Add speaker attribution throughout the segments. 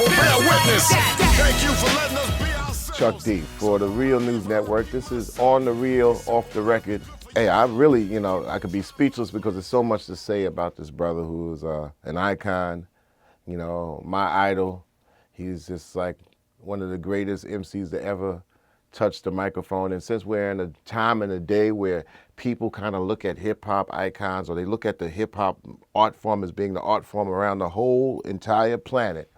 Speaker 1: bear witness. Thank you for letting us be ourselves.
Speaker 2: Chuck D for the Real News Network. This is On the Real, Off the Record. Hey, I really, I could be speechless because there's so much to say about this brother who is an icon, my idol. He's just like one of the greatest MCs to ever touch the microphone. And since we're in a time and a day where people kind of look at hip-hop icons, or they look at the hip-hop art form as being the art form around the whole entire planet,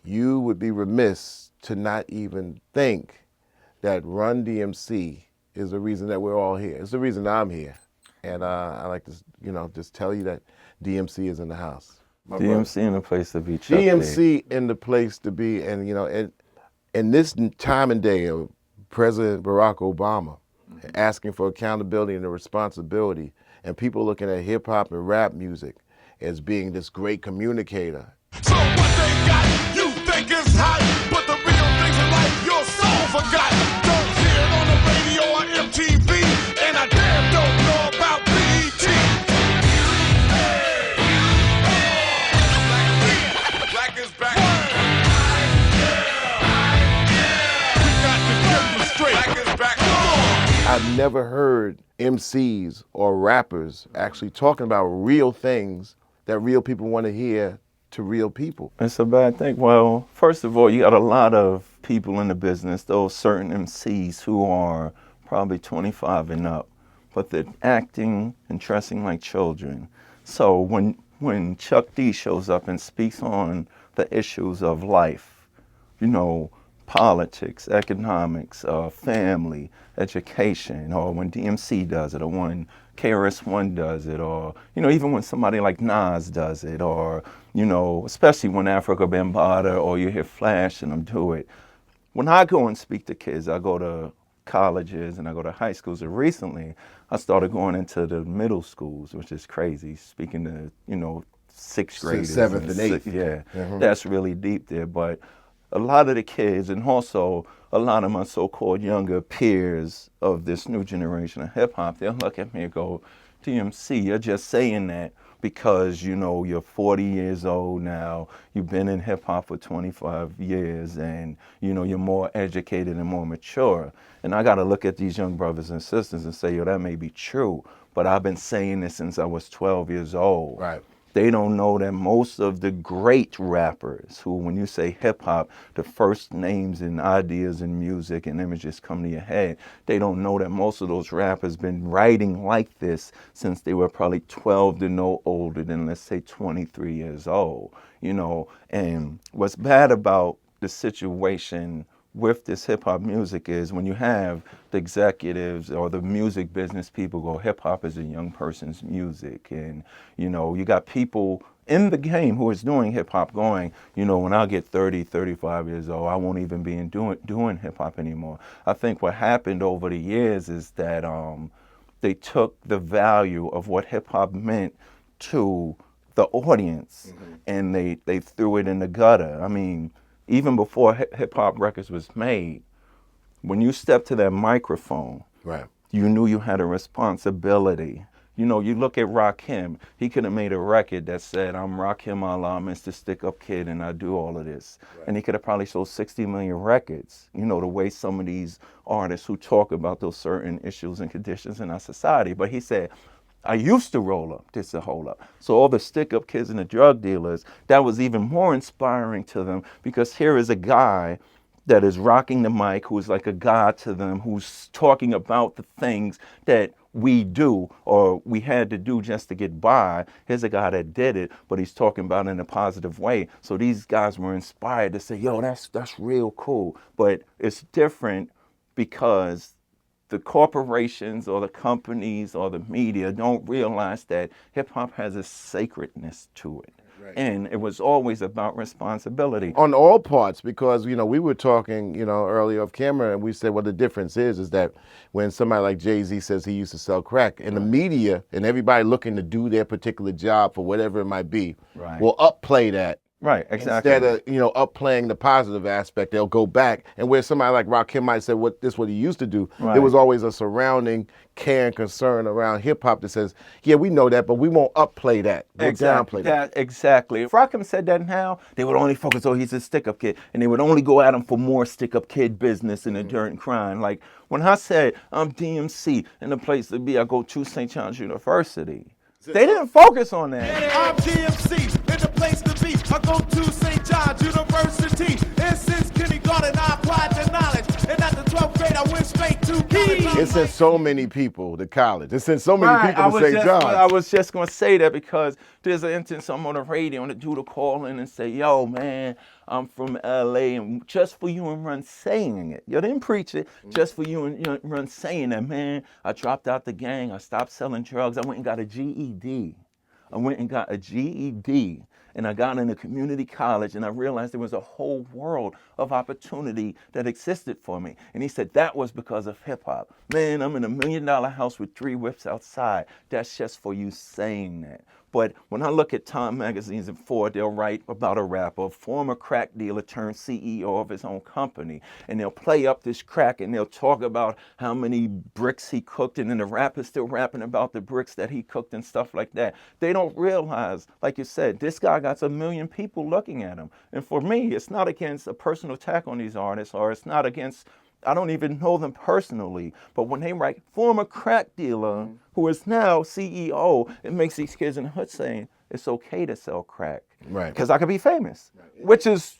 Speaker 2: you would be remiss to not even think that Run DMC is the reason that we're all here. It's the reason I'm here. And I like to, just tell you that DMC is in the house.
Speaker 3: DMC in the place to be, Chuck
Speaker 2: DMC in the place to be. And, in this time and day of President Barack Obama asking for accountability and the responsibility, and people looking at hip hop and rap music as being this great communicator.
Speaker 1: So what they got, you think is hot, but the real things in life your soul forgot. Don't hear it on the radio or MTV, and I damn don't know about BET. Black is back. We got to get them straight. Black is back.
Speaker 2: I've never heard MCs or rappers actually talking about real things that real people want to hear to real people.
Speaker 3: It's a bad thing. Well, first of all, you got a lot of people in the business, those certain MCs who are probably 25 and up, but they're acting and dressing like children. So when Chuck D shows up and speaks on the issues of life, politics, economics, family, education, or when DMC does it, or when KRS-One does it, or, even when somebody like Nas does it, or, especially when Africa Bambaataa or you hear Flash and them do it. When I go and speak to kids, I go to colleges and I go to high schools, and recently I started going into the middle schools, which is crazy, speaking to, sixth graders.
Speaker 2: Seventh and eighth.
Speaker 3: Yeah,
Speaker 2: Mm-hmm.
Speaker 3: That's really deep there, but a lot of the kids, and also a lot of my so-called younger peers of this new generation of hip-hop, they'll look at me and go, DMC, you're just saying that because, you're 40 years old now, you've been in hip-hop for 25 years, and, you're more educated and more mature. And I got to look at these young brothers and sisters and say, that may be true, but I've been saying this since I was 12 years old.
Speaker 2: Right.
Speaker 3: They don't know that most of the great rappers who, when you say hip hop, the first names and ideas and music and images come to your head. They don't know that most of those rappers been writing like this since they were probably 12 to no older than, let's say, 23 years old. And what's bad about the situation with this hip-hop music is when you have the executives or the music business people go, hip-hop is a young person's music. And, you got people in the game who is doing hip-hop going, when I get 30, 35 years old, I won't even be doing hip-hop anymore. I think what happened over the years is that they took the value of what hip-hop meant to the audience, mm-hmm. and they threw it in the gutter. I mean, even before hip-hop records was made, when you stepped to that microphone,
Speaker 2: right,
Speaker 3: you knew you had a responsibility. You look at Rakim, he could have made a record that said, I'm Rakim Allah, Mr. Stick-Up Kid, and I do all of this. Right. And he could have probably sold 60 million records, the way some of these artists who talk about those certain issues and conditions in our society. But he said, I used to roll up, this a hold up. So all the stick-up kids and the drug dealers, that was even more inspiring to them, because here is a guy that is rocking the mic, who is like a god to them, who's talking about the things that we do or we had to do just to get by. Here's a guy that did it, but he's talking about it in a positive way. So these guys were inspired to say, yo, that's real cool. But it's different because the corporations or the companies or the media don't realize that hip-hop has a sacredness to it. Right. And it was always about responsibility.
Speaker 2: On all parts, because, we were talking, earlier off camera, and we said, well, the difference is that when somebody like Jay-Z says he used to sell crack, and the media and everybody looking to do their particular job for whatever it might be,
Speaker 3: right,
Speaker 2: will upplay that
Speaker 3: Right, exactly.
Speaker 2: Instead of, upplaying the positive aspect, they'll go back. And where somebody like Rakim might say, what he used to do,
Speaker 3: Right.
Speaker 2: there was always a surrounding care and concern around hip hop that says, yeah, we know that, but we won't upplay that. We'll downplay that.
Speaker 3: Exactly. If Rakim said that now, they would only focus, he's a stick-up kid. And they would only go at him for more stick-up kid business and the dirt and crime. Like when I said, I'm DMC and the place to be, I go to St. John's University. They didn't focus on that.
Speaker 1: I'm DMC, in the place to be. I go to St. John's University. And since kindergarten, I applied the knowledge. And at the 12th grade, I went straight to college.
Speaker 2: It sent so many people to college. It sent so many people to St. John's.
Speaker 3: I was just going to say that because there's an instance I'm on the radio and the dude will call in and say, yo, man, I'm from LA and just for you and Run saying it. You didn't preach it, just for you and Run saying that, man, I dropped out the gang, I stopped selling drugs, I went and got a GED. And I got into community college and I realized there was a whole world of opportunity that existed for me. And he said that was because of hip hop. Man, I'm in $1 million house with 3 whips outside. That's just for you saying that. But when I look at Time magazines and Ford, they'll write about a rapper, a former crack dealer turned CEO of his own company. And they'll play up this crack and they'll talk about how many bricks he cooked. And then the rapper's still rapping about the bricks that he cooked and stuff like that. They don't realize, like you said, this guy got 1 million people looking at him. And for me, it's not against a personal attack on these artists, or it's not against, I don't even know them personally, but when they write former crack dealer who is now CEO, it makes these kids in the hood saying it's okay to sell crack.
Speaker 2: Right.
Speaker 3: Because I could be famous, which is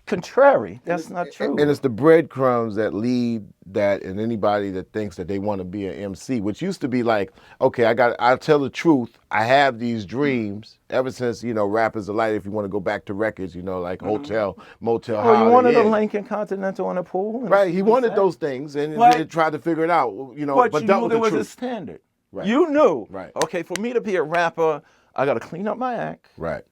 Speaker 3: contrary. That's not true.
Speaker 2: And it's the breadcrumbs that lead that, and anybody that thinks that they want to be an MC, which used to be like, okay, I'll tell the truth. I have these dreams ever since, Rap is a Light, if you want to go back to records, like Hotel, Motel,
Speaker 3: Oh, you wanted
Speaker 2: Holiday
Speaker 3: a
Speaker 2: Inn.
Speaker 3: Lincoln Continental and a pool?
Speaker 2: Right, he wanted those things and he tried to figure it out,
Speaker 3: But
Speaker 2: but
Speaker 3: you
Speaker 2: that
Speaker 3: knew
Speaker 2: was
Speaker 3: there
Speaker 2: the
Speaker 3: was a
Speaker 2: truth.
Speaker 3: standard.
Speaker 2: Right.
Speaker 3: You knew.
Speaker 2: Right.
Speaker 3: Okay, for me to be a rapper, I got to clean up my act.
Speaker 2: Right.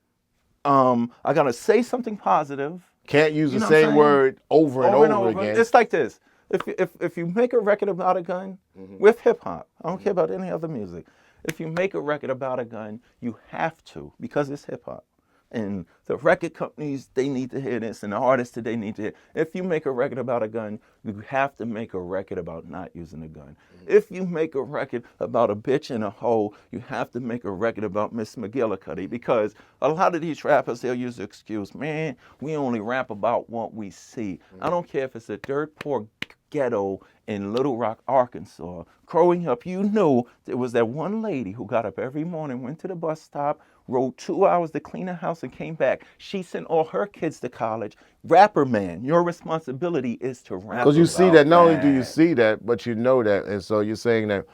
Speaker 3: I got to say something positive.
Speaker 2: Can't use
Speaker 3: You
Speaker 2: the
Speaker 3: know what I'm
Speaker 2: same
Speaker 3: saying?
Speaker 2: word over and over again.
Speaker 3: It's like this. If you make a record about a gun with hip hop, I don't care about any other music. If you make a record about a gun, you have to, because it's hip hop. And the record companies, they need to hear this, and the artists today need to hear. If you make a record about a gun, you have to make a record about not using a gun. If you make a record about a bitch and a hoe, you have to make a record about Miss McGillicuddy, because a lot of these rappers, they'll use the excuse, man, we only rap about what we see. I don't care if it's a dirt poor ghetto in Little Rock, Arkansas. Growing up, you knew there was that one lady who got up every morning, went to the bus stop, rode 2 hours to clean her house and came back. She sent all her kids to college. Rapper man, your responsibility is to rap.
Speaker 2: Because you see
Speaker 3: about
Speaker 2: that, not only do you see that, but you know that. And so you're saying that,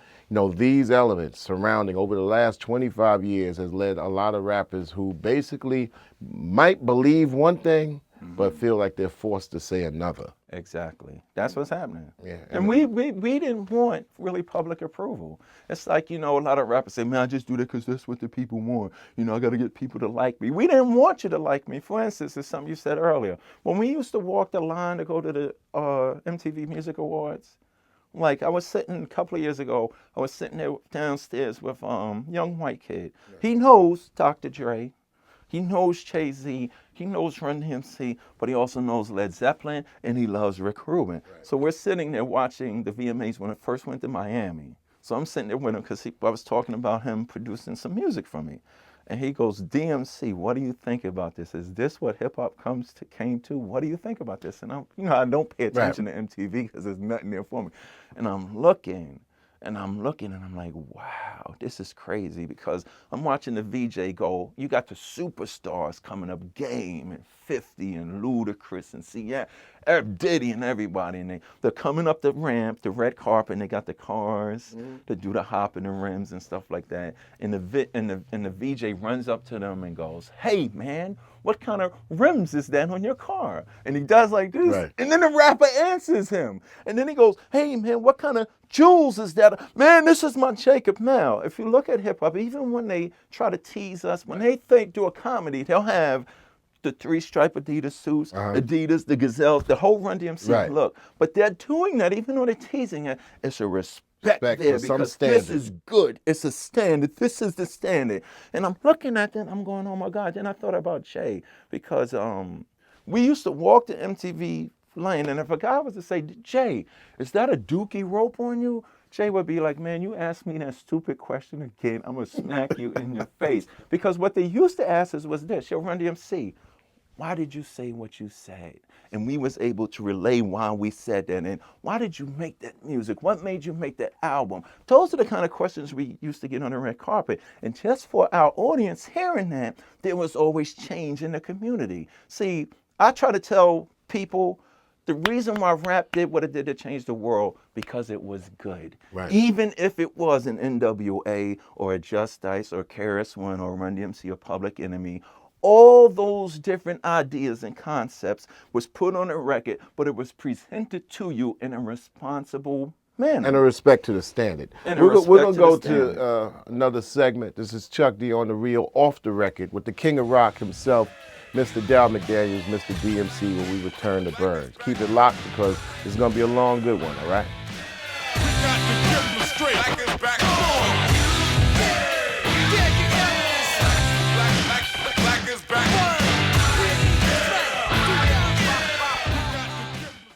Speaker 2: these elements surrounding over the last 25 years has led a lot of rappers who basically might believe one thing, but feel like they're forced to say another.
Speaker 3: Exactly. That's what's happening.
Speaker 2: Yeah.
Speaker 3: And we didn't want really public approval. It's like, a lot of rappers say, man, I just do that because that's what the people want. I got to get people to like me. We didn't want you to like me. For instance, it's something you said earlier. When we used to walk the line to go to the MTV Music Awards, like I was sitting a couple of years ago, I was sitting there downstairs with young white kid. Yeah. He knows Dr. Dre. He knows Jay-Z, he knows Run DMC, but he also knows Led Zeppelin, and he loves Rick Rubin. Right. So we're sitting there watching the VMAs when it first went to Miami. So I'm sitting there with him because I was talking about him producing some music for me. And he goes, DMC, what do you think about this? Is this what hip-hop came to? What do you think about this? And I don't pay attention to MTV because there's nothing there for me. And I'm looking, and I'm like, wow, this is crazy, because I'm watching the VJ go, you got the superstars coming up, Game and 50 and Ludacris and Diddy and everybody, and they're coming up the ramp, the red carpet, and they got the cars to do the hop and the rims and stuff like that. And the VJ runs up to them and goes, hey man, what kind of rims is that on your car? And he does like this, right. And then the rapper answers him. And then he goes, hey man, what kind of jewels is that? Man, this is my Jacob. Now, if you look at hip hop, even when they try to tease us, when they do a comedy, they'll have the 3-stripe Adidas suits, the Gazelles, the whole Run DMC look. But they're doing that, even though they're teasing it, it's a respect
Speaker 2: Respect
Speaker 3: there
Speaker 2: for some
Speaker 3: because
Speaker 2: standard.
Speaker 3: this is good. It's a standard. This is the standard. And I'm looking at that, I'm going, oh my God. Then I thought about Jay because we used to walk the MTV lane, and if a guy was to say, Jay, is that a dookie rope on you? Jay would be like, man, you ask me that stupid question again, I'm going to smack you in your face. Because what they used to ask us was this, yo, Run DMC, why did you say what you said? And we was able to relay why we said that. And why did you make that music? What made you make that album? Those are the kind of questions we used to get on the red carpet. And just for our audience hearing that, there was always change in the community. See, I try to tell people the reason why rap did what it did to change the world, because it was good.
Speaker 2: Right.
Speaker 3: Even if it was an NWA or a Just Ice or KRS-One or Run DMC or Public Enemy, all those different ideas and concepts was put on a record, but it was presented to you in a responsible manner.
Speaker 2: And a respect to the standard.
Speaker 3: And a
Speaker 2: We're going to
Speaker 3: respect
Speaker 2: go
Speaker 3: to the
Speaker 2: to another segment. This is Chuck D on the Real Off the Record with the King of Rock himself, Mr. Dal McDaniels, Mr. DMC, when we return to Burns. Keep it locked because it's going to be a long, good one, all right?